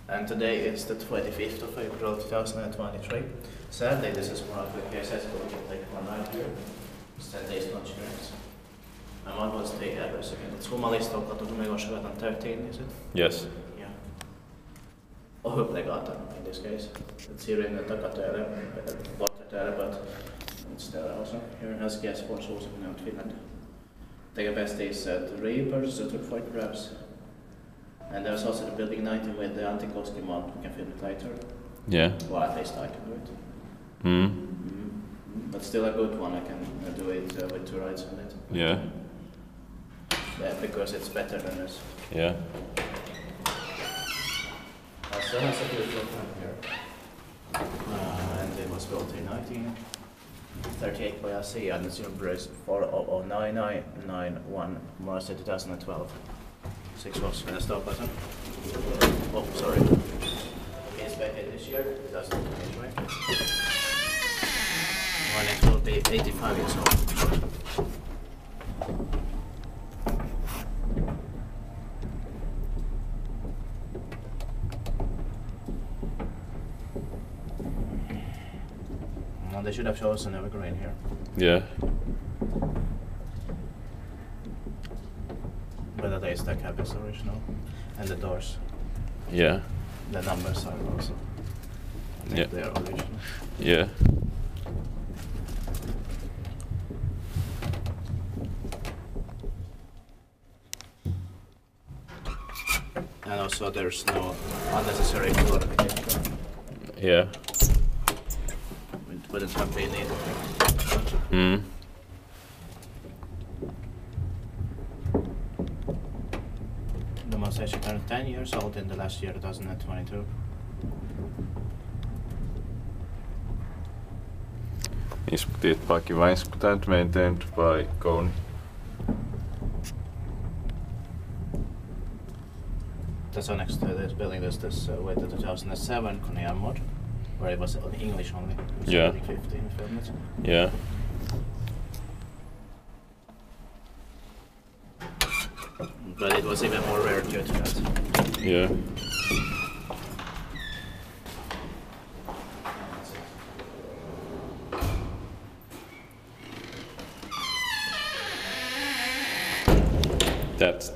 And today is the 25th of April 2023. Sadly, this is more of a case as we'll get like 1 night here. It's 10 days not insurance. And what was the address again? It's Humalistonkatu 13, is it? Yes. Yeah. Obligata in this case. It's here in the Takatöre, but it's there also. Here in Helsinki sports also in Finland. The best is the Reapers, the took photographs. And there's also the building 19 with the Antikoski mount, we can film it later. Yeah. Or at least I can do it. But still a good one, I can do it with 2 rides on it. Yeah. Yeah, because it's better than this. Yeah. Also has a beautiful front here. And it was built in 1938 by ASEA and it's your brace 409991 March 2012. 6 was when I stop button. Oh, sorry. It's better this year, it doesn't change, right? When it will be 85 years old. Well, they should have chosen evergreen here. Yeah. But at least the cab is original. And the doors. Yeah. The numbers are also. I think they are original. Yeah. And also there's no unnecessary clarification. Yeah. It wouldn't have been needed. The demonstration turned 10 years old in the last year, 2022. Inspected by Kivainskut and maintained by Kone. That's so next to this building, there's this with the 2007 Kone mod, where it was in English only. It was Yeah. 15 filmed it. Yeah. But it was even more rare due to that. Yeah. That's